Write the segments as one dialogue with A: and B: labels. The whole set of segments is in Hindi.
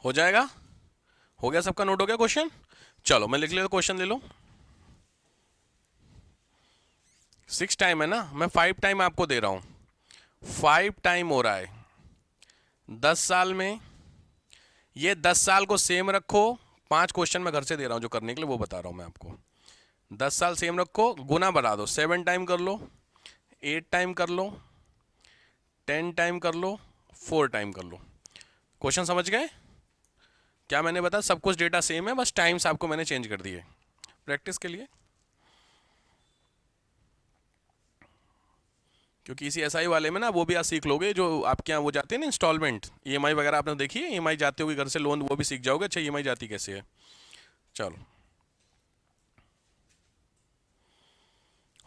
A: हो जाएगा? हो गया? सबका नोट हो गया क्वेश्चन? चलो मैं लिख लेता, क्वेश्चन ले लो। 6 टाइम है ना, मैं 5 टाइम आपको दे रहा हूं। 5 टाइम हो रहा है 10 साल में। ये 10 साल को सेम रखो। 5 क्वेश्चन मैं घर से दे रहा हूं जो करने के लिए, वो बता रहा हूं मैं आपको। 10 साल सेम रखो, गुना बढ़ा दो, 7 टाइम कर लो, 8 टाइम कर लो, 10 टाइम कर लो, 4 टाइम कर लो। क्वेश्चन समझ गए? क्या मैंने बताया, सब कुछ डेटा सेम है, बस टाइम्स आपको मैंने चेंज कर दिए प्रैक्टिस के लिए। क्योंकि इसी एसआई वाले में ना वो भी आप सीख लोगे, जो आपके यहाँ वो जाते हैं ना इंस्टॉलमेंट, ईएमआई वगैरह आपने देखी है, ईएमआई जाते होगी घर से लोन, वो भी सीख जाओगे। अच्छा ईएमआई जाती कैसे है। चलो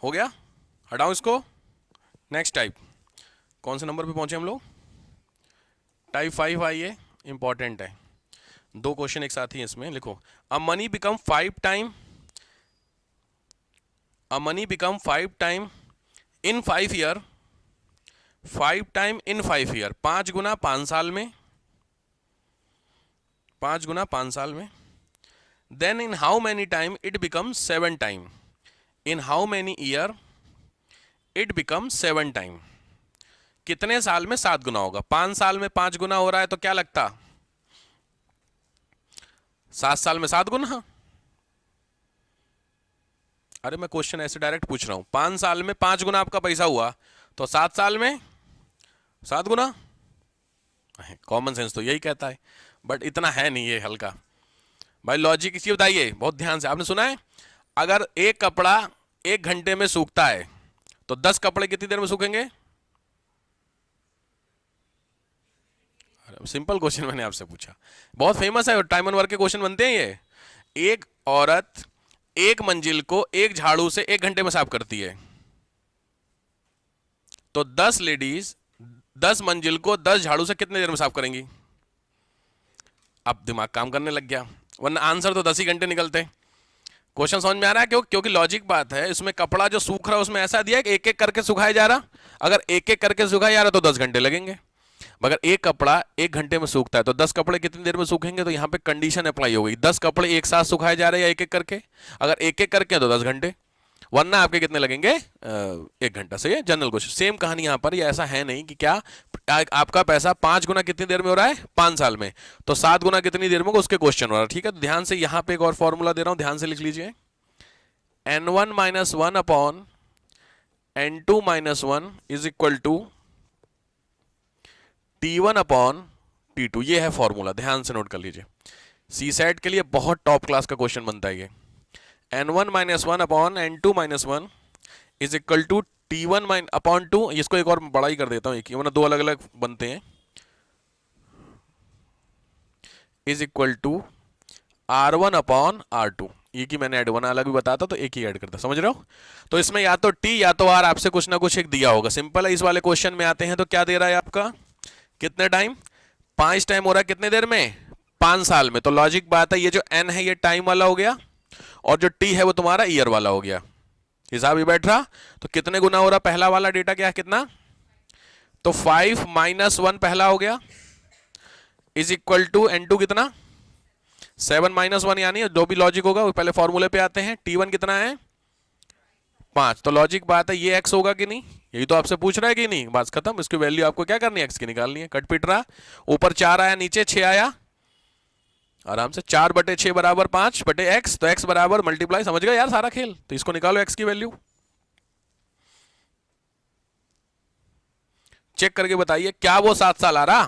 A: हो गया, हटाओ इसको। नेक्स्ट टाइप, कौन से नंबर पे पहुंचे हम लोग? टाइप 5 आइए, इंपॉर्टेंट है। 2 क्वेश्चन एक साथ ही हैं इसमें, लिखो। A money become 5 time, a money become 5 time in 5 year, 5 time in 5 year, 5 गुना 5 साल में, 5 गुना 5 साल में। Then in how many time it become 7 time, in how many year it become 7 time. कितने साल में 7 गुना होगा? 5 साल में 5 गुना हो रहा है तो क्या लगता, 7 साल में 7 गुना। अरे मैं क्वेश्चन ऐसे डायरेक्ट पूछ रहा हूं, 5 साल में 5 गुना आपका पैसा हुआ तो 7 साल में 7 गुना। कॉमन सेंस तो यही कहता है, बट इतना है नहीं ये हल्का। भाई लॉजिक इसी बताइए बहुत ध्यान से, आपने सुना है अगर एक कपड़ा 1 घंटे में सूखता है तो 10 कपड़े कितनी देर में सूखेंगे? सिंपल क्वेश्चन मैंने आपसे पूछा, बहुत फेमस है, टाइम एंड वर्क के क्वेश्चन बनते हैं ये। एक औरत एक मंजिल को एक झाड़ू से 1 घंटे में साफ करती है, तो 10 लेडीज 10 मंजिल को 10 झाड़ू से कितने देर में साफ करेंगी? अब दिमाग काम करने लग गया, वरना आंसर तो 10 ही घंटे निकलते। क्वेश्चन समझ में आ रहा है? क्योंकि लॉजिक बात है, इसमें कपड़ा जो सूख रहा है उसमें ऐसा दिया है कि एक एक करके सुखाया जा रहा। अगर एक एक करके सुखाया जा रहा तो 10 घंटे लगेंगे, मगर एक कपड़ा 1 घंटे में सूखता है तो 10 कपड़े कितनी देर में सूखेंगे? तो यहाँ पे कंडीशन अप्लाई हो गई, 10 कपड़े एक साथ सुखाए जा रहे हैं या एक एक करके? अगर एक एक करके तो 10 घंटे, वरना आपके कितने लगेंगे? 1 घंटा से। ये जनरल क्वेश्चन, सेम कहानी यहाँ पर। ये ऐसा है नहीं कि क्या आपका पैसा 5 गुना कितनी देर में हो रहा है 5 साल में, तो 7 गुना कितनी देर में उसके क्वेश्चन हो रहा है। ठीक है, तो ध्यान से यहाँ पे एक और फॉर्मूला दे रहा हूँ, ध्यान से लिख लीजिए। n1 minus 1 upon n2 minus 1 is equal to T1 upon T2। ये है फॉर्मूला, ध्यान से नोट कर लीजिए। सी सेट के लिए बहुत टॉप क्लास का क्वेश्चन बनता है ये। n1 minus 1 upon n2 minus 1 is equal to T1 mine upon 2। इसको एक और बड़ा ही कर देता हूँ, एक ही, वरना 2 अलग अलग बनते हैं। Is equal to R1 upon R2। ये की मैंने ऐड 1 अलग भी बताता तो एक ही ऐड करता, समझ रहे हो? तो इसमें या तो T या तो R आपसे कुछ ना कुछ एक दिया होगा। सिंपल है। इस वाले क्वेश्चन में आते हैं तो क्या दे रहा है आपका, कितने टाइम? 5 टाइम हो रहा है कितने देर में? 5 साल में। तो लॉजिक बात है, ये जो n है ये टाइम वाला हो गया और जो t है वो तुम्हारा ईयर वाला हो गया। हिसाब ही बैठ रहा। तो कितने गुना हो रहा पहला वाला डेटा, क्या कितना? तो 5 माइनस 1 पहला हो गया इज इक्वल टू n2 कितना? 7 माइनस 1, यानी जो भी लॉजिक होगा वो पहले फॉर्मूले पे आते हैं। T1 कितना है? 5। तो लॉजिक बात है ये x होगा कि नहीं, यही तो आपसे पूछ रहा है कि नहीं। बात खत्म। इसकी वैल्यू आपको क्या करनी है, x की निकालनी है। कट पिट रहा, ऊपर 4 आया नीचे 6 आया, आराम से 4/6 बराबर 5/x, तो x बराबर मल्टीप्लाई, समझ गए यार सारा खेल। तो इसको निकालो x की वैल्यू, चेक करके बताइए क्या वो 7 साल आ रहा,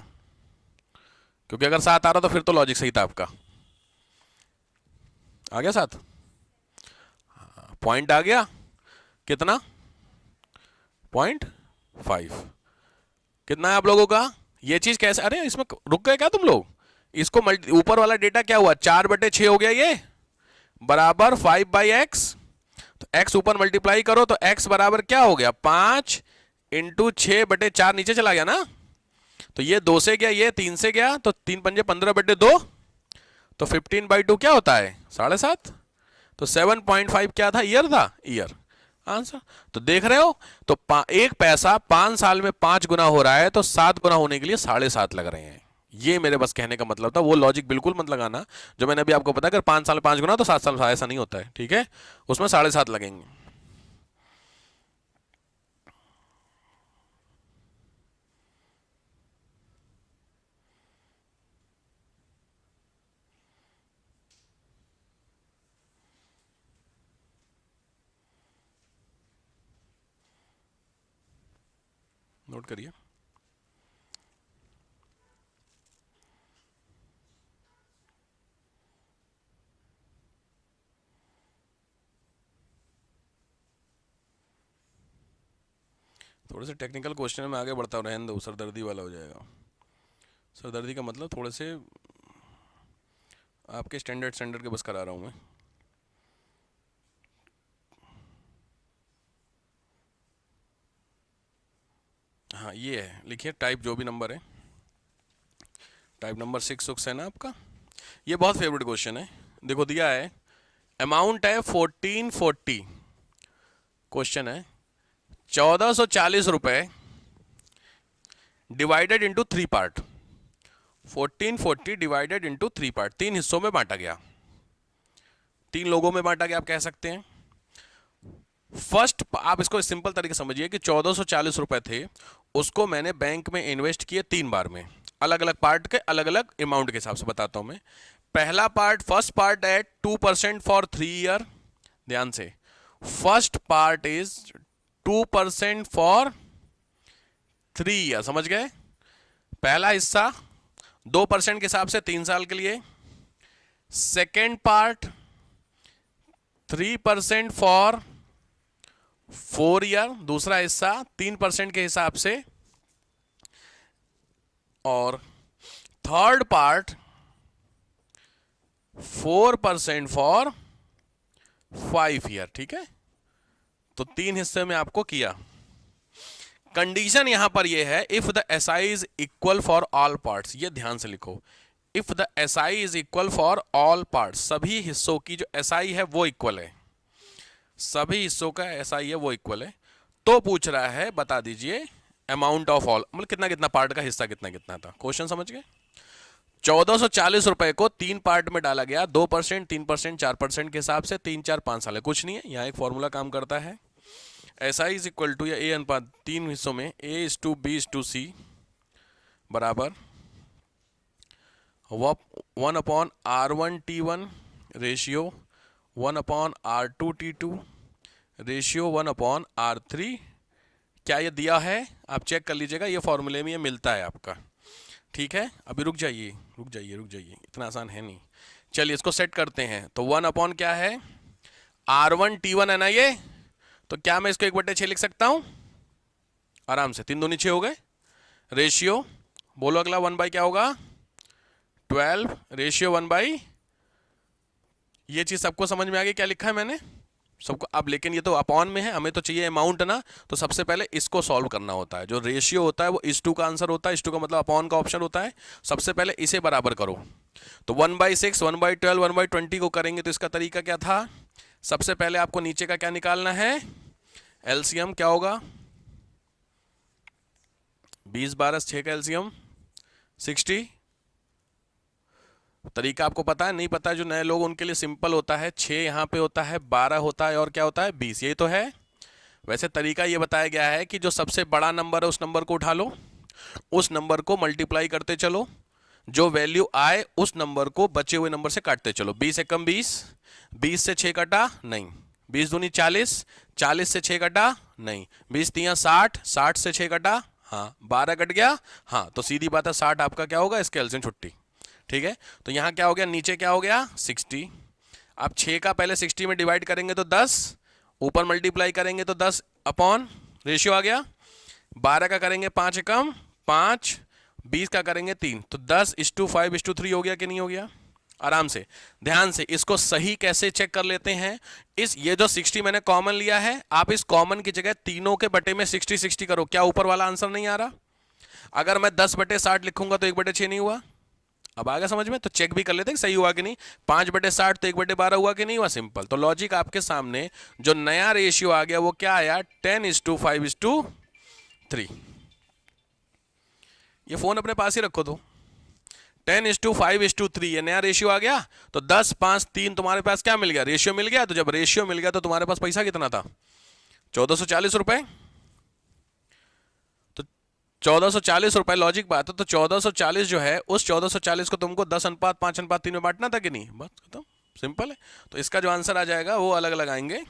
A: क्योंकि अगर 7 आ रहा तो फिर तो लॉजिक सही था आपका। आ गया 7? पॉइंट आ गया कितना? 0.5। कितना है आप लोगों का? ये चीज कैसे, अरे इसमें रुक गए क्या तुम लोग? इसको ऊपर वाला डेटा क्या हुआ, 4/6 हो गया, ये बराबर 5/x। तो x ऊपर मल्टीप्लाई करो तो x बराबर क्या हो गया, 5 इंटू 6/4 नीचे चला गया ना। तो ये 2 से गया, ये 3 से गया, तो 3 पंजे 15/2, तो 15/2 क्या होता है, 7.5। तो 7.5 क्या था, ईयर था, ईयर आंसर। तो देख रहे हो, तो एक पैसा 5 साल में 5 गुना हो रहा है तो 7 गुना होने के लिए 7.5 लग रहे हैं। ये मेरे बस कहने का मतलब था, वो लॉजिक बिल्कुल मत लगाना जो मैंने अभी आपको बताया, अगर 5 साल 5 गुना तो 7 साल, ऐसा नहीं होता है, ठीक है, उसमें 7.5 लगेंगे। नोट करिए। थोड़े से टेक्निकल क्वेश्चन में आगे बढ़ता हूँ, रहने दो, सरदर्दी वाला हो जाएगा। सरदर्दी का मतलब थोड़े से आपके स्टैंडर्ड के बस करा रहा हूँ मैं। हाँ ये है, लिखिए टाइप जो भी नंबर है, टाइप नंबर 6 है ना आपका। ये बहुत फेवरेट क्वेश्चन है। देखो दिया है, अमाउंट है 1440, क्वेश्चन है 1440 रुपए divided into 3 part. 1440 divided into 3 part, 3 हिस्सों में बांटा गया, 3 लोगों में बांटा गया आप कह सकते हैं। फर्स्ट, आप इसको सिंपल तरीके समझिए कि 1440 रुपए थे, उसको मैंने बैंक में इन्वेस्ट किए 3 बार में, अलग अलग पार्ट के अलग अलग अमाउंट के हिसाब से बताता हूं मैं। पहला part, first part at 2% for 3 year. ध्यान से, first part is 2% for 3 year, समझ गए। पहला हिस्सा 2% के हिसाब से 3 साल के लिए। सेकेंड पार्ट 3% फॉर 4 ईयर, दूसरा हिस्सा 3% के हिसाब से। और थर्ड पार्ट 4% फॉर 5 ईयर, ठीक है। तो 3 हिस्से में आपको किया। कंडीशन यहां पर यह है, if the SI is equal for all parts, ये ध्यान से लिखो, if the SI is equal for all parts, सभी हिस्सों की जो एसआई है वो इक्वल है, सभी हिस्सों का एसआई है वो इक्वल है। तो पूछ रहा है बता दीजिए अमाउंट ऑफ ऑल, मतलब कितना कितना पार्ट का हिस्सा कितना कितना था। क्वेश्चन समझ गए। 1440 रुपए को 3 पार्ट में डाला गया, 2%, 3%, 4% के हिसाब से, 3, 4, 5 साल है, कुछ नहीं है। यहाँ एक फॉर्मूला काम करता है, SI इज इक्वल टू, या ए अनुपात 3 हिस्सों में A:B:C बराबर 1/R1T1 ratio 1/R2T2 ratio 1/R3। क्या ये दिया है? आप चेक कर लीजिएगा, ये फॉर्मूले में ये मिलता है आपका, ठीक है। अभी रुक जाइए रुक जाइए रुक जाइए, इतना आसान है नहीं। चलिए इसको सेट करते हैं। तो 1/ क्या है, R1T1 है ना ये, तो क्या मैं इसको 1/6 लिख सकता हूं आराम से, 3 दूनी 6 हो गए। रेशियो बोलो अगला, 1/, क्या होगा 12, रेशियो 1/, ये चीज सबको समझ में आ गई क्या लिखा है मैंने सबको अब। लेकिन ये तो अपॉन में है, हमें तो चाहिए अमाउंट ना, तो सबसे पहले इसको सॉल्व करना होता है। जो रेशियो होता है वो इस टू का आंसर होता है, इस टू का मतलब अपॉन का ऑप्शन होता है। सबसे पहले इसे बराबर करो। तो 1/6, 1/12, 1/20 को करेंगे तो इसका तरीका क्या था, सबसे पहले आपको नीचे का क्या निकालना है, एलसीएम क्या होगा, 20, 12, 6 का एलसीएम 60। तरीका आपको पता है, नहीं पता है जो नए लोग उनके लिए सिंपल होता है, 6 यहाँ पे होता है, 12 होता है और क्या होता है 20, यही तो है। वैसे तरीका ये बताया गया है कि जो सबसे बड़ा नंबर है उस नंबर को उठा लो, उस नंबर को मल्टीप्लाई करते चलो, जो वैल्यू आए उस नंबर को बचे हुए नंबर से काटते चलो। 20 एकम 20, 20 से 6 कटा नहीं, 20 दूनी 40, 40 से 6 कटा नहीं, 20 तियां 60, 60 से 6 कटा हाँ, 12 कट गया हाँ, तो सीधी बात है 60 आपका क्या होगा, इसके एलसीएम छुट्टी, ठीक है। तो यहां क्या हो गया, नीचे क्या हो गया 60। अब 6 का पहले 60 में डिवाइड करेंगे तो 10, ऊपर मल्टीप्लाई करेंगे तो 10 अपॉन, रेशियो आ गया। 12 का करेंगे 5 एकम 5, 20 का करेंगे 3, तो 10:5:3 हो गया कि नहीं हो गया। आराम से ध्यान से इसको सही कैसे चेक कर लेते हैं, इस ये जो 60 मैंने कॉमन लिया है, आप इस कॉमन की जगह तीनों के बटे में 60 60 करो, क्या ऊपर वाला आंसर नहीं आ रहा। अगर मैं 10/60 लिखूंगा तो 1/6 नहीं हुआ। अब आ गया समझ में, तो चेक भी कर लेते हैं सही हुआ कि नहीं। 5/60 तो 1/12 हुआ कि नहीं हुआ, सिंपल। तो लॉजिक आपके सामने, जो नया रेशियो आ गया वो क्या आया, 10:5:3। ये फोन अपने पास ही रखो तो 10:5:3 ये नया रेशियो आ गया। तो 10:5:3 तुम्हारे पास क्या मिल गया, रेशियो मिल गया। तो जब रेशियो मिल गया तो तुम्हारे पास पैसा कितना था, 1440 रुपए। तो 1440 रुपए, लॉजिक बात है। तो 1440 जो है, उस 1440 को तुमको 10:5:3 में बांटना था कि नहीं, बस खत्म, सिंपल है। तो इसका जो आंसर आ जाएगा वो अलग अलग आएंगे।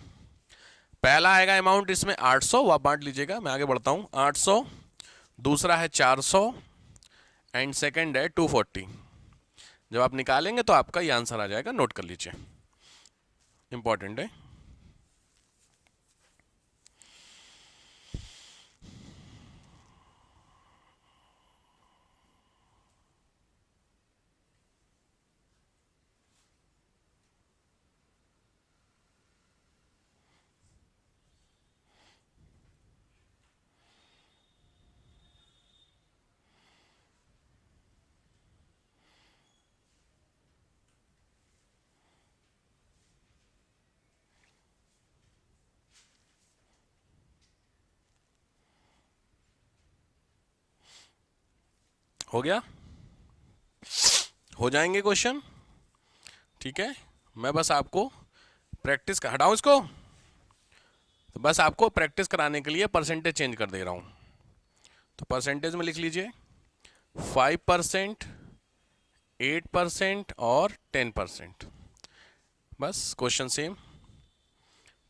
A: पहला आएगा अमाउंट इसमें 800, वो आप बांट लीजिएगा, मैं आगे बढ़ता हूं। 800, दूसरा है 400 एंड सेकंड है 240। जब आप निकालेंगे तो आपका ये आंसर आ जाएगा, नोट कर लीजिए, इंपॉर्टेंट है। हो गया, हो जाएंगे क्वेश्चन, ठीक है। मैं बस आपको प्रैक्टिस का हटाऊं इसको, तो बस आपको प्रैक्टिस कराने के लिए परसेंटेज चेंज कर दे रहा हूं। तो परसेंटेज में लिख लीजिए 5%, 8% और 10%। बस क्वेश्चन सेम,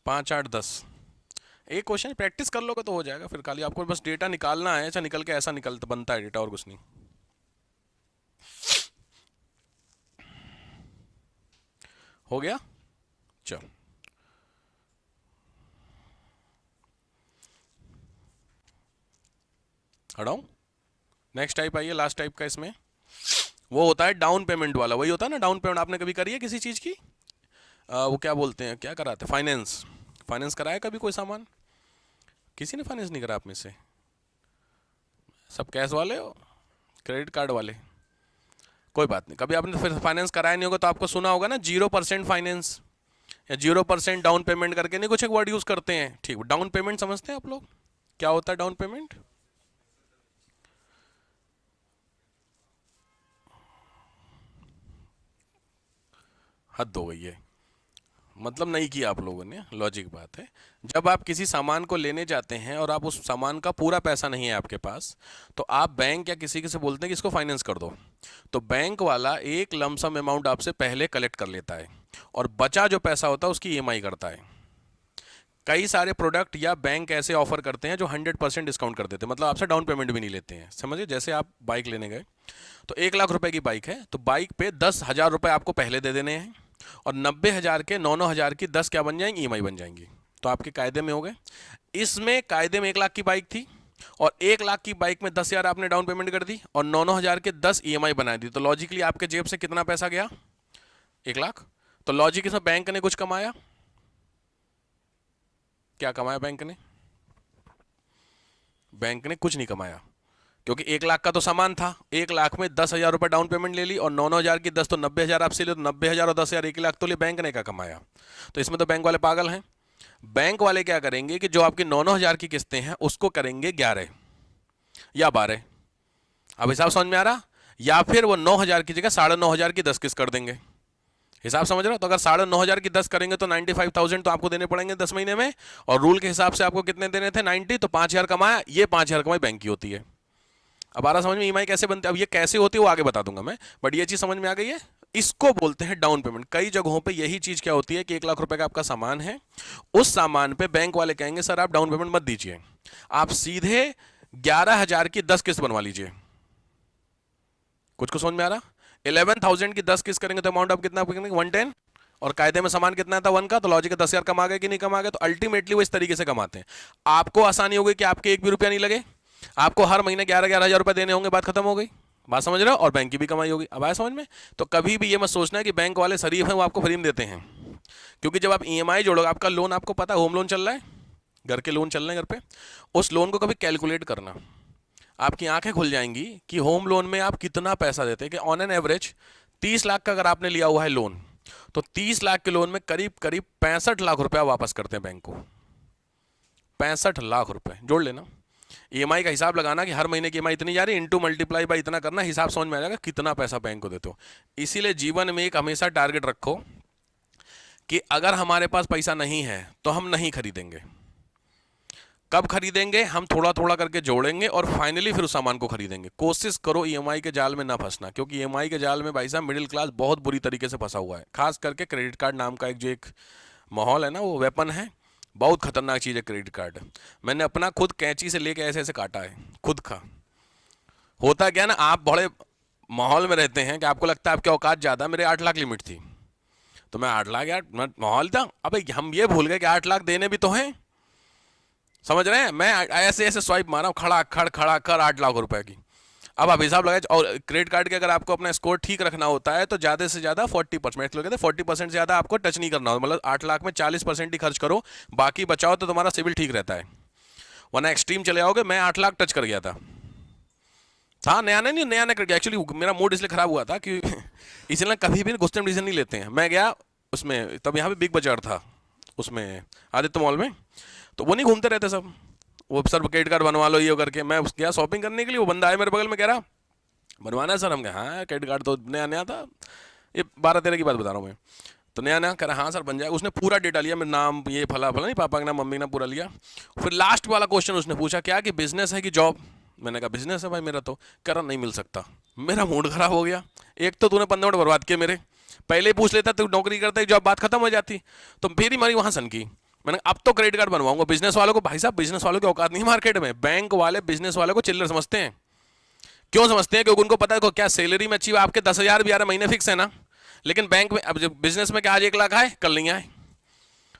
A: 5, 8, 10। एक क्वेश्चन प्रैक्टिस कर लोगे तो हो जाएगा, फिर खाली आपको बस डेटा निकालना है। अच्छा, निकल के ऐसा निकलता बनता है डेटा, और कुछ नहीं। हो गया, चलो हटाऊं। नेक्स्ट टाइप आइए, लास्ट टाइप का इसमें। वो होता है डाउन पेमेंट वाला। वही होता है ना, डाउन पेमेंट आपने कभी करी है किसी चीज़ की? वो क्या बोलते हैं, क्या कराते हैं, फाइनेंस। फाइनेंस कराया कभी कोई सामान? किसी ने फाइनेंस नहीं करा आप में से? सब कैश वाले हो, क्रेडिट कार्ड वाले? कोई बात नहीं, कभी आपने फिर फाइनेंस कराया नहीं होगा तो आपको सुना होगा ना 0% फाइनेंस या 0% डाउन पेमेंट करके, नहीं कुछ एक वर्ड यूज़ करते हैं, ठीक। डाउन पेमेंट समझते हैं आप लोग, क्या होता है डाउन पेमेंट? हद हो गई है, मतलब नहीं किया आप लोगों ने, लॉजिक बात है। जब आप किसी सामान को लेने जाते हैं और आप उस सामान का पूरा पैसा नहीं है आपके पास, तो आप बैंक या किसी के से बोलते हैं कि इसको फाइनेंस कर दो। तो बैंक वाला एक लमसम अमाउंट आपसे पहले कलेक्ट कर लेता है और बचा जो पैसा होता है उसकी ईएमआई करता है। कई सारे प्रोडक्ट या बैंक ऐसे ऑफर करते हैं जो 100% डिस्काउंट कर देते हैं, मतलब आपसे डाउन पेमेंट भी नहीं लेते हैं। समझिए, जैसे आप बाइक लेने गए तो 1 लाख रुपए की बाइक है, तो बाइक पे 10,000 रुपए आपको पहले दे देने हैं और 90,000 के 9,000 की 10 क्या बन जाएंगी, ईएमआई बन जाएंगी। तो आपके कायदे में हो गए। इसमें कायदे में 1 लाख की बाइक थी और 1 लाख की बाइक में 10,000 आपने डाउन पेमेंट कर दी और 9,000 के 10 ईएमआई बना दी। तो लॉजिकली आपके जेब से कितना पैसा गया, 1 लाख। तो लॉजिक इसमें बैंक ने कुछ कमाया, क्या कमाया बैंक ने? बैंक ने कुछ नहीं कमाया, क्योंकि 1 लाख का तो सामान था। 1 लाख में 10,000 रुपये डाउन पेमेंट ले ली और 9,000 की 10 तो 90,000 आपसे ले, तो 90,000 और 10,000 1 लाख तो ले, बैंक ने क्या कमाया? तो इसमें तो बैंक वाले पागल हैं। बैंक वाले क्या करेंगे कि जो आपकी 9,000 की किस्तें हैं उसको करेंगे 11 या 12। अब हिसाब समझ में आ रहा? या फिर वो 9,000 की जगह 9,500 की 10 किस्त कर देंगे। हिसाब समझ रहे हो? तो अगर 9,500 की 10 करेंगे तो 95,000 तो आपको देने पड़ेंगे 10 महीने में, और रूल के हिसाब से आपको कितने देने थे, 90। तो 5,000 कमाया, ये 5,000 कमाई बैंक की होती है। अब आ रहा समझ में ईएमआई कैसे बनती है? अब ये कैसे होती है वो आगे बता दूंगा मैं, बट ये चीज समझ में आ गई है। इसको बोलते हैं डाउन पेमेंट। कई जगहों पे यही चीज क्या होती है कि 1 लाख रुपए का आपका सामान है, उस सामान पे बैंक वाले कहेंगे सर आप डाउन पेमेंट मत दीजिए, आप सीधे 11,000 की 10 किस्त बनवा लीजिए। कुछ को समझ में आ रहा? 11,000 की 10 किस्त करेंगे तो अमाउंट आप कितना 110, और कायदे में सामान कितना था 1 का, तो लॉजिक 10,000 कमा गए कि नहीं कमा गए? तो अल्टीमेटली वो इस तरीके से कमाते हैं। आपको आसानी हो गई कि आपके 1 भी रुपया नहीं लगे, आपको हर महीने 11,000 रुपए देने होंगे, बात खत्म हो गई। बात समझ रहे हो? और बैंक की भी कमाई होगी। अब आया समझ में? तो कभी भी ये मत सोचना है कि बैंक वाले शरीफ हैं वो आपको फ्री में देते हैं, क्योंकि जब आप ईएमआई जोड़ोगे, आपका लोन आपको पता है होम लोन चल रहा है, घर के लोन चल रहे हैं घर पे, उस लोन को कभी कैलकुलेट करना, आपकी आंखें खुल जाएंगी कि होम लोन में आप कितना पैसा देते हैं। कि ऑन एन एवरेज 30 लाख का अगर आपने लिया हुआ है लोन, तो 30 लाख के लोन में करीब करीब 65 लाख रुपया वापस करते हैं बैंक को। 65 लाख रुपए जोड़ लेना। ईएमआई का हिसाब लगाना कि हर महीने की ईएमआई इतनी जा रही है, इंटू मल्टीप्लाई बाई इतना करना, हिसाब समझ में आ जाएगा कितना पैसा बैंक को देते हो। इसीलिए जीवन में एक हमेशा टारगेट रखो कि अगर हमारे पास पैसा नहीं है तो हम नहीं खरीदेंगे। कब खरीदेंगे? हम थोड़ा थोड़ा करके जोड़ेंगे और फाइनली फिर उस सामान को खरीदेंगे। कोशिश करो ईएमआई के जाल में ना फंसना, क्योंकि ईएमआई के जाल में भाई साहब मिडिल क्लास बहुत बुरी तरीके से फंसा हुआ है। खास करके क्रेडिट कार्ड नाम का एक माहौल है ना, वो वेपन है, बहुत खतरनाक चीज़ है क्रेडिट कार्ड। मैंने अपना खुद कैंची से लेके ऐसे ऐसे काटा है खुद का। होता क्या ना, आप बड़े माहौल में रहते हैं कि आपको लगता है आपकी औकात ज़्यादा। मेरे 8 लाख लिमिट थी तो मैं 8 लाख, यार माहौल था। अब हम ये भूल गए कि 8 लाख देने भी तो हैं, समझ रहे हैं। मैं ऐसे ऐसे स्वाइप मारा खड़ा खड़ा कर 8 लाख रुपए की। अब आप हिसाब लगाए, और क्रेडिट कार्ड के अगर आपको अपना स्कोर ठीक रखना होता है तो ज़्यादा से ज़्यादा 40%, 40% से ज़्यादा आपको टच नहीं करना होता। मतलब 8 लाख में 40% ही खर्च करो, बाकी बचाओ, तो तुम्हारा सिविल ठीक रहता है। वरना एक्सट्रीम चले आओगे। मैं 8 लाख टच कर गया था। हाँ, नया नया कर गया। एक्चुअली मेरा मूड इसलिए खराब हुआ था कि इसलिए कभी भी गुस्से में डिसीजन नहीं लेते हैं। मैं गया उसमें, तब यहाँ पे बिग बाजार था उसमें आदित्य मॉल में, तो वो नहीं घूमते रहते सब, वो सर क्रेडिट कार्ड बनवा लो ये करके। मैं गया शॉपिंग करने के लिए, वो बंदा आया मेरे बगल में, कह रहा बनवाना है सर। हम कहा हाँ, क्रेडिट कार्ड तो नया नया था, ये 12-13 की बात बता रहा हूँ मैं, तो नया नया कह रहा हाँ सर बन जाएगा। उसने पूरा डेटा लिया, मेरा नाम ये फला फला, नहीं पापा का नाम मम्मी का नाम पूरा लिया। फिर लास्ट वाला क्वेश्चन उसने पूछा क्या कि बिजनेस है कि जॉब। मैंने कहा बिजनेस है भाई मेरा तो। कह रहा नहीं मिल सकता। मेरा मूड खराब हो गया। एक तो तूने 15 मिनट बर्बाद किए मेरे, पहले ही पूछ लेता तू नौकरी करता है जॉब, बात खत्म हो जाती। तो फिर ही मेरी वहाँ सन की। मैंने अब तो क्रेडिट कार्ड बनवाऊंगा। बिजनेस वालों को, भाई साहब बिजनेस वालों की औकात नहीं मार्केट में। बैंक वाले बिजनेस वालों को चिल्लर समझते हैं। क्यों समझते हैं? क्योंकि उनको पता है को क्या सैलरी में अचीव आपके 10,000 भी आ रहे महीने फिक्स है ना। लेकिन बैंक में, अब बिजनेस में क्या आज 1 लाख आए कल नहीं आए,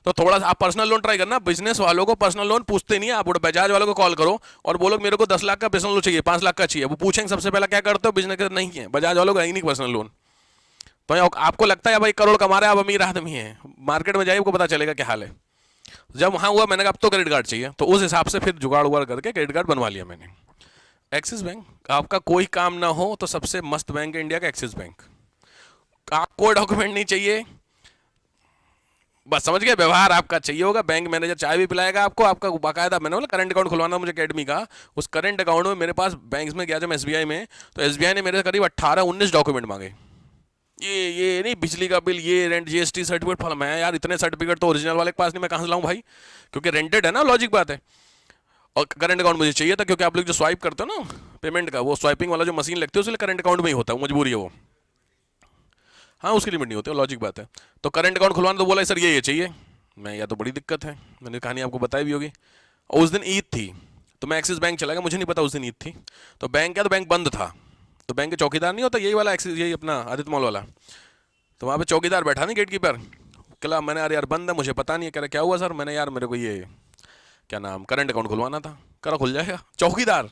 A: तो थोड़ा सा आप पर्सनल लोन ट्राई करना। बिजनेस वालों को पर्सनल लोन पूछते नहीं है। आप बजाज वालों को कॉल करो और बोलो मेरे को 10 लाख का पर्सनल लोन चाहिए, 5 लाख का चाहिए, वो पूछेंगे सबसे पहला क्या करते हो बिजनेस नहीं है। बजाज वालों को है ही नहीं पर्सनल लोन। तो आपको लगता है भाई करोड़ कमा रहे हैं, आप अमीर आदमी है, मार्केट में जाइए आपको पता चलेगा क्या हाल है। जब वहाँ हुआ मैंने कहा अब तो क्रेडिट कार्ड चाहिए, तो उस हिसाब से फिर जुगाड़ उगाड़ करके क्रेडिट कार्ड बनवा लिया मैंने। एक्सिस बैंक, आपका कोई काम ना हो तो सबसे मस्त बैंक है इंडिया का एक्सिस बैंक। कोई डॉक्यूमेंट नहीं चाहिए, बस समझ गए, व्यवहार आपका चाहिए होगा। बैंक मैनेजर चाय भी पिलाएगा आपको, आपका बाकायदा, मैंने बोला करंट अकाउंट खुलवाना मुझे अकेडमी का। उस करंट अकाउंट में मेरे पास, बैंक में गया जब एसबीआई में, तो एसबीआई ने मेरे करीब 18-19 डॉक्यूमेंट मांगे। ये नहीं, बिजली का बिल, ये रेंट, जीएसटी सर्टिफिकेट, फल। मैं यार इतने सर्टिफिकेट तो ओरिजिनल वाले के पास नहीं, मैं कहाँ से लाऊं भाई, क्योंकि रेंटेड है ना, लॉजिक बात है। और करंट अकाउंट मुझे चाहिए था, क्योंकि आप लोग जो स्वाइप करते हो ना पेमेंट का, वो स्वाइपिंग वाला जो मशीन लगती है उसके लिए करंट अकाउंट में ही होता है, मजबूरी है वो। हाँ, उसकी लिमिट नहीं होती, लॉजिक बात है। तो करंट अकाउंट खुलवाना, तो बोला सर ये चाहिए। मैं, या तो बड़ी दिक्कत है, मैंने कहानी आपको बताई भी होगी। और उस दिन ईद थी, तो मैं एक्सिस बैंक चला गया, मुझे नहीं पता उस दिन ईद थी। तो बैंक क्या, तो बैंक बंद था। तो बैंक के चौकीदार नहीं होता, यही वाला एक्सिस, यही अपना आदित्य मॉल वाला, तो वहाँ पे चौकीदार बैठा नहीं, गेट कीपर। कला मैंने, अरे यार बंद है, मुझे पता नहीं है। कह रहा क्या हुआ सर? मैंने, यार मेरे को ये क्या नाम, करंट अकाउंट खुलवाना था। कह रहा खुल जाएगा। चौकीदार,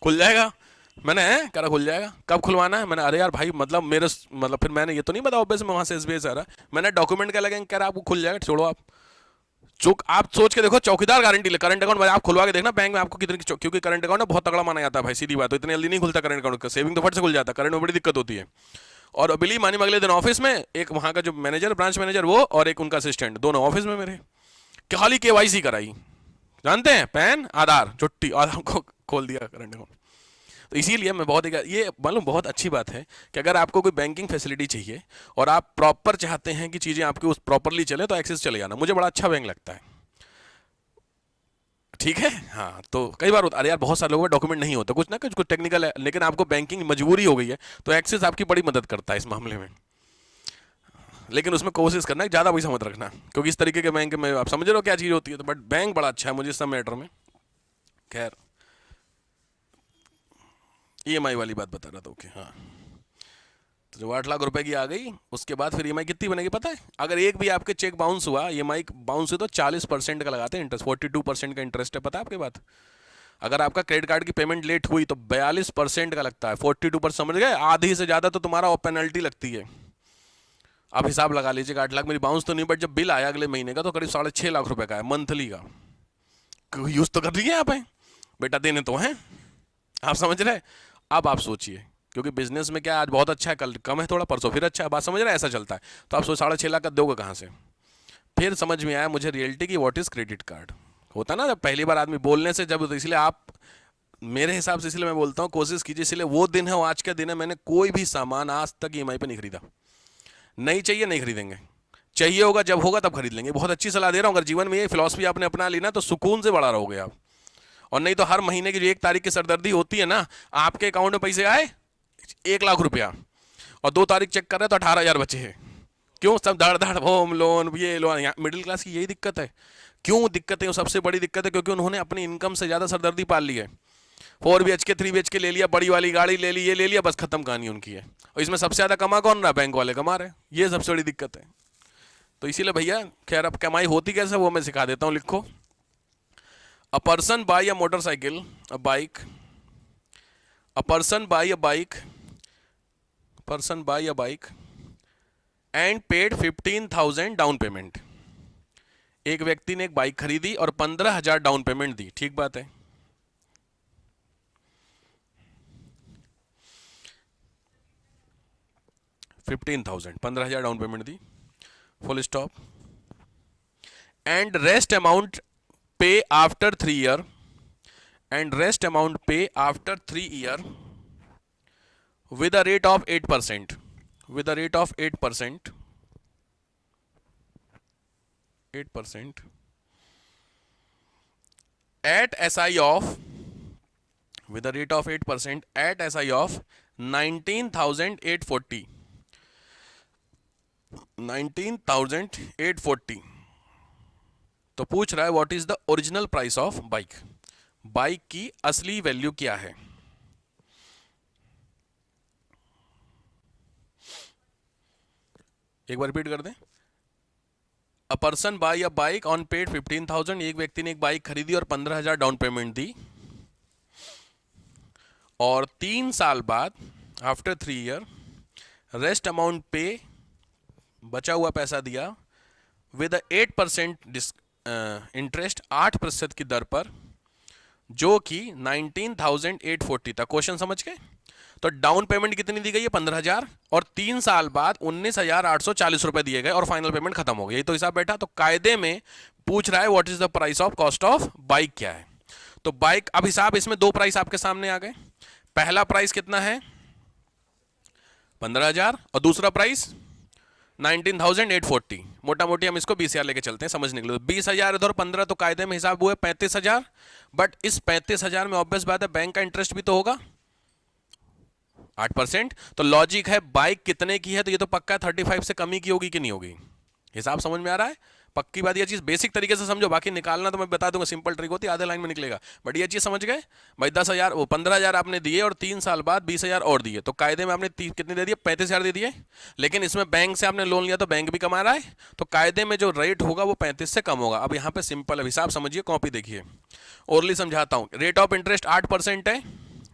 A: खुल जाएगा। मैंने कह रहा खुल जाएगा, कब खुलवाना है? मैंने, अरे यार भाई मतलब मेरे, मतलब फिर मैंने ये तो नहीं बताया ऑब्वियस में वहाँ से एसबीआई से आ रहा है। मैंने डॉक्यूमेंट क्या लगेंगे? कह रहा आपको खुल जाएगा, छोड़ो आप। आप सोच के देखो, चौकीदार गारंटी ले। करंट अकाउंट आप खुलवा के देखना बैंक में आपको कितनी, क्योंकि करंट अकाउंट बहुत तगड़ा माना जाता है भाई, सीधी बात। तो इतनी जल्दी नहीं खुलता करंट अकाउंट का, सेविंग तो फट से खुल जाता है, करंट में बड़ी दिक्कत होती है। और बिली मानी अगले दिन ऑफिस में एक वहाँ का जो मैनेजर, ब्रांच मैनेजर वो, और एक उनका असिस्टेंट, दोनों ऑफिस में मेरे। खाली केवाईसी कराई, जानते हैं, पैन आधार छुट्टी, और हमको खोल दिया करंट अकाउंट। तो इसीलिए मैं बहुत, ये मालूम बहुत अच्छी बात है कि अगर आपको कोई बैंकिंग फैसिलिटी चाहिए और आप प्रॉपर चाहते हैं कि चीज़ें आपकी उस प्रॉपरली चले, तो एक्सिस चले जाना। मुझे बड़ा अच्छा बैंक लगता है, ठीक है। हाँ, तो कई बार होता, अरे यार बहुत सारे लोगों में डॉक्यूमेंट नहीं होता, कुछ ना कुछ टेक्निकल है, लेकिन आपको बैंकिंग मजबूरी हो गई है, तो एक्सिस आपकी बड़ी मदद करता है इस मामले में। लेकिन उसमें कोशिश करना है ज़्यादा पैसा मत रखना, क्योंकि इस तरीके के बैंक में आप समझ रहे हो क्या चीज़ होती है। तो बट बैंक बड़ा अच्छा है मुझे इस सब मैटर में। खैर, ईएमआई वाली बात बता रहा था, ओके। हाँ, तो जब 8 लाख रुपए की आ गई, उसके बाद फिर ईएमआई कितनी बनेगी पता है? अगर एक भी आपके चेक बाउंस हुआ, ईएमआई बाउंस हुई, तो 40% का लगाते हैं इंटरेस्ट, 42% का इंटरेस्ट है, पता है आपके बात? अगर आपका क्रेडिट कार्ड की पेमेंट लेट हुई तो 42% का लगता है, 42% समझ गए? आधी से ज़्यादा तो तुम्हारा पेनल्टी लगती है। आप हिसाब लगा लीजिएगा, 8 लाख मेरी बाउंस तो नहीं, बट जब बिल आया अगले महीने का तो करीब 6.5 लाख रुपए का है, मंथली का। यूज़ तो कर रही है आप, हैं बेटा, देने तो हैं, आप समझ रहे? अब आप सोचिए, क्योंकि बिजनेस में क्या आज बहुत अच्छा है, कल कम है थोड़ा, परसों फिर अच्छा है, बात समझ रहे हैं, ऐसा चलता है। तो आप 6.5 लाख का दोगे कहाँ से? फिर समझ में आया मुझे रियलिटी की, व्हाट इज़ क्रेडिट कार्ड। होता ना जब पहली बार आदमी बोलने से जब, तो इसलिए आप, मेरे हिसाब से इसलिए मैं बोलता हूँ कोशिश कीजिए, इसलिए वो दिन है वो आज का दिन है, मैंने कोई भी सामान आज तक ईएमआई पे नहीं खरीदा। नहीं चाहिए नहीं खरीदेंगे, चाहिए होगा जब होगा तब खरीद लेंगे। बहुत अच्छी सलाह दे रहा हूँ, अगर जीवन में ये फिलॉसफी आपने अपना ली ना तो सुकून से बड़ा रहोगे आप। और नहीं तो हर महीने की जो 1 तारीख की सरदर्दी होती है ना, आपके अकाउंट में पैसे आए 1 लाख रुपया और 2 तारीख चेक कर रहे तो 18,000 बचे हैं। क्यों? सब धड़ धड़ होम लोन ये लोन। मिडिल क्लास की यही दिक्कत है। क्यों दिक्कत है? वो सबसे बड़ी दिक्कत है क्योंकि उन्होंने अपनी इनकम से ज़्यादा सरदर्दी पाल ली है। 4 BHK 3 BHK ले लिया, बड़ी वाली गाड़ी ले ली, ये ले लिया, बस खत्म कहानी उनकी है। और इसमें सबसे ज़्यादा कमा कौन रहा? बैंक वाले कमा रहे। ये सबसे बड़ी दिक्कत है। तो इसीलिए भैया, खैर अब कमाई होती कैसे वो मैं सिखा देता हूँ, लिखो। A person by a motorcycle, a bike, a person by a bike, person by a bike and paid 15,000 down payment. एक व्यक्ति ने एक बाइक खरीदी और 15,000 डाउन पेमेंट दी। ठीक बात है। पंद्रह हजार डाउन पेमेंट दी, full stop. And rest amount pay after 3 year, and rest amount pay after 3 year with a rate of 8%, with a rate of 8%, 8% at SI of, with a rate of 8% at SI of 19,840, 19,840। तो पूछ रहा है what is the original price of bike, bike की असली वैल्यू क्या है। एक बार रिपीट कर दें। A person by a bike on paid 15,000, एक व्यक्ति ने एक बाइक खरीदी और 15,000 डाउन पेमेंट दी, और 3 साल बाद आफ्टर 3 ईयर रेस्ट अमाउंट पे, बचा हुआ पैसा दिया, विद 8% इंटरेस्ट, 8% की दर पर, जो कि 19,840 था। क्वेश्चन समझ गए? तो डाउन पेमेंट कितनी दी गई है? 15,000, और 3 साल बाद 19,840 रुपए दिए गए और फाइनल पेमेंट खत्म हो गई। तो हिसाब बैठा। तो कायदे में पूछ रहा है what is the price of cost of bike क्या है। तो बाइक, अब हिसाब, इसमें 2 प्राइस आपके सामने आ गए। पहला प्राइस कितना है? 15,000, और दूसरा प्राइस 19,840। मोटा मोटी हम इसको 20,000 लेके चलते हैं समझने के लिए। 20,000 इधर 15, तो कायदे में हिसाब हुआ 35,000। बट इस 35,000 में ऑब्वियस बात है बैंक का इंटरेस्ट भी तो होगा 8%। तो लॉजिक है बाइक कितने की है, तो ये तो पक्का 35 से कमी की होगी कि नहीं होगी। हिसाब समझ में आ रहा है? पक्की बात, ये चीज बेसिक तरीके से समझो, बाकी निकालना तो मैं बता दूंगा, सिंपल ट्रिक होती है, आधे लाइन में निकलेगा। बट ये चीज समझ गए भाई? 10,000, वो 15,000 आपने दिए और 3 साल बाद 20,000 और दिए, तो कायदे में आपने कितने दे दिए? 35,000 दे दिए। लेकिन इसमें बैंक से आपने लोन लिया तो बैंक भी कमा रहा है, तो कायदे में जो रेट होगा वो 35 से कम होगा। अब यहाँ पे सिंपल हिसाब समझिए, कॉपी देखिए, ओरली समझाता हूँ। रेट ऑफ इंटरेस्ट 8% है,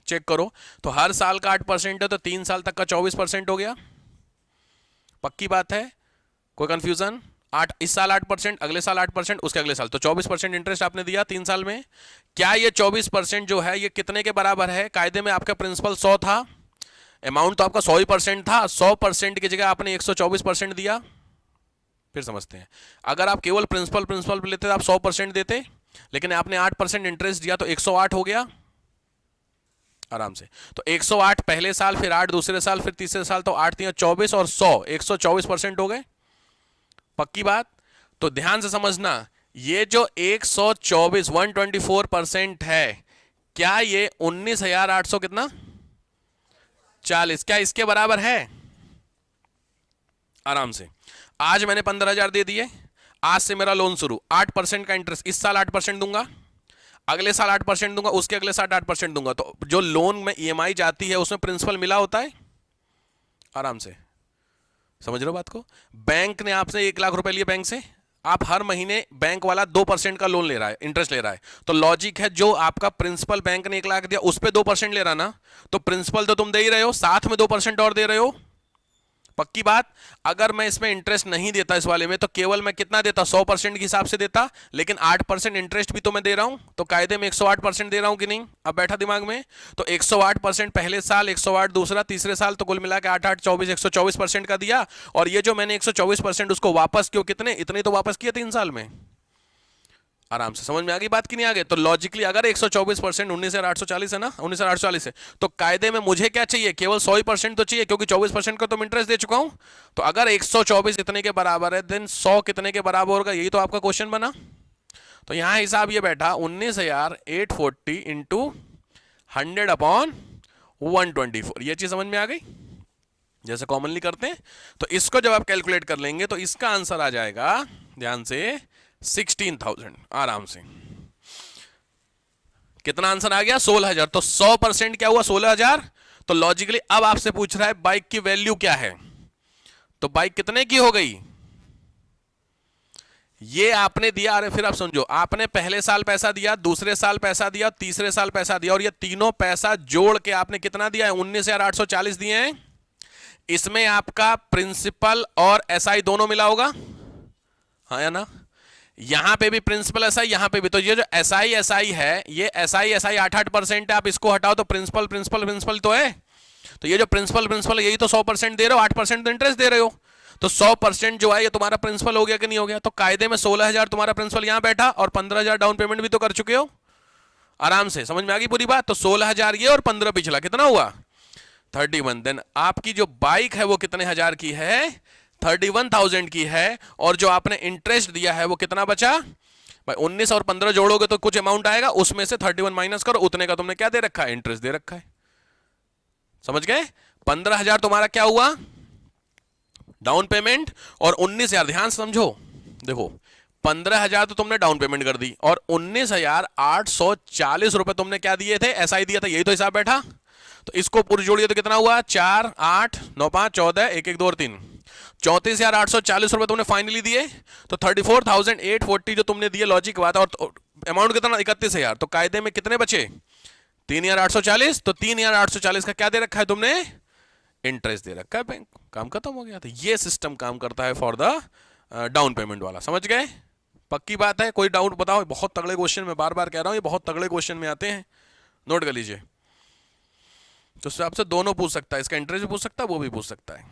A: चेक करो। तो हर साल का 8% है, तो 3 साल तक का 24% हो गया। पक्की बात है? कोई कंफ्यूजन? 8 इस साल 8%, अगले साल 8%, उसके अगले साल, तो 24% इंटरेस्ट आपने दिया 3 साल में। क्या ये 24% जो है ये कितने के बराबर है? कायदे में आपका प्रिंसिपल 100 था, अमाउंट तो आपका 100% था, 100% की जगह आपने 124% दिया। फिर समझते हैं, अगर आप केवल प्रिंसिपल लेते तो आप 100% देते, लेकिन आपने 8% इंटरेस्ट दिया तो 108 हो गया आराम से। तो 108 पहले साल, फिर 8 दूसरे साल, फिर तीसरे साल, तो 8 3 24 और 100, 124% हो गए। पक्की बात? तो ध्यान से समझना, ये जो 124% है, क्या ये 19,800 कितना 40, क्या इसके बराबर है? आराम से। आज मैंने 15,000 दे दिए, आज से मेरा लोन शुरू, 8% का इंटरेस्ट, इस साल 8% दूंगा, अगले साल 8% दूंगा, उसके अगले साल 8% दूंगा। तो जो लोन में ईएमआई जाती है उसमें प्रिंसिपल मिला होता है आराम से। समझ रहे हो बात को? बैंक ने आपसे 1 लाख रुपए लिए बैंक से, आप हर महीने बैंक वाला 2% का लोन ले रहा है, इंटरेस्ट ले रहा है। तो लॉजिक है, जो आपका प्रिंसिपल बैंक ने 1 लाख दिया उस पर 2% ले रहा ना, तो प्रिंसिपल तो तुम दे ही रहे हो, साथ में 2% और दे रहे हो। पक्की बात? अगर मैं इसमें इंटरेस्ट नहीं देता इस वाले में, तो केवल मैं कितना देता? 100% के हिसाब से देता, लेकिन 8% इंटरेस्ट भी तो मैं दे रहा हूं, तो कायदे में 108% दे रहा हूं कि नहीं? अब बैठा दिमाग में। तो 108% पहले साल, 108 दूसरा, तीसरे साल, तो कुल मिला के 8 8 24, 124% का दिया। और ये जो मैंने 124% उसको वापस क्यों, कितने? इतने तो वापस किए 3 साल में। आराम से समझ में आ गई बात कि नहीं आ गई? तो लॉजिकली अगर 124% 19,840 है ना, 19,840 है, तो कायदे में मुझे क्या चाहिए? केवल 100% तो चाहिए, क्योंकि 24% का तो इंटरेस्ट दे चुका हूं। तो अगर 124 इतने के बराबर है, देन 100 कितने के बराबर होगा? यही तो आपका क्वेश्चन बना। तो यहां हिसाब ये बैठा 19,840 इंटू 100/124। ये चीज समझ में आ गई जैसे कॉमनली करते हैं। तो इसको जब आप कैलकुलेट कर लेंगे तो इसका आंसर आ जाएगा, ध्यान से, 16,000 आराम से। कितना आंसर आ गया? 16,000। तो 100% क्या हुआ? 16,000। तो लॉजिकली अब आपसे पूछ रहा है बाइक की वैल्यू क्या है, तो बाइक कितने की हो गई? ये आपने दिया, अरे फिर आप समझो, आपने पहले साल पैसा दिया, दूसरे साल पैसा दिया, तीसरे साल पैसा दिया, और ये तीनों पैसा जोड़ के आपने कितना दिया है? 19,840 दिए हैं। इसमें आपका प्रिंसिपल और एसआई दोनों मिला होगा, हाँ या ना? यहां पे भी प्रिंसिपल एसआई, यहां पे भी। तो ये जो एसआई एसआई है, ये एसआई एसआई 8% है, आप इसको हटाओ तो प्रिंसिपल प्रिंसिपल प्रिंसिपल तो है। तो ये जो प्रिंसिपल प्रिंसिपल यही तो 100% दे रहे हो, 8% तो इंटरेस्ट दे रहे हो। तो 100% जो है ये तुम्हारा प्रिंसिपल हो गया कि नहीं हो गया? तो कायदे में 16,000 तुम्हारा प्रिंसिपल यहां बैठा और 15,000 डाउन पेमेंट भी तो कर चुके हो। आराम से समझ में आ गई पूरी बात? तो 16,000 ये और 15 पिछला, कितना हुआ? 31। देन आपकी जो बाइक है वो कितने हजार की है? 31,000 की है। और जो आपने इंटरेस्ट दिया है वो कितना बचा भाई? 19 और 15 जोड़ोगे तो कुछ अमाउंट आएगा, उसमें से 31 माइनस करो, उतने का तुमने क्या दे रखा है? इंटरेस्ट दे रखा है। समझ गए? 15,000 तुम्हारा क्या हुआ? डाउन पेमेंट, और 19,000, ध्यान से समझो, देखो 15,000 तो तुमने डाउन पेमेंट कर दी, और 19,840 रुपए तुमने क्या दिए थे? एसआई दिया था, यही तो हिसाब बैठा। तो इसको पूरी जोड़िए तो कितना हुआ? 4 8 9 5 14 1 1 2 और 3, 34,840 रुपए तुमने फाइनली दिए। तो 34,840 जो तुमने दिए, लॉजिक बात है। और अमाउंट कितना? 31,000। तो कायदे में कितने बचे? 3,840। तो 3,840 का क्या दे रखा है तुमने? इंटरेस्ट दे रखा है बैंक। काम खत्म हो गया। तो ये सिस्टम काम करता है फॉर द डाउन पेमेंट वाला। समझ गए? पक्की बात है? कोई डाउट बताओ? बहुत तगड़े क्वेश्चन, मैं बार बार कह रहा हूं, ये बहुत तगड़े क्वेश्चन में आते हैं, नोट कर लीजिए। तो उससे आपसे दोनों पूछ सकता है, इसका इंटरेस्ट भी पूछ सकता है, वो भी पूछ सकता है।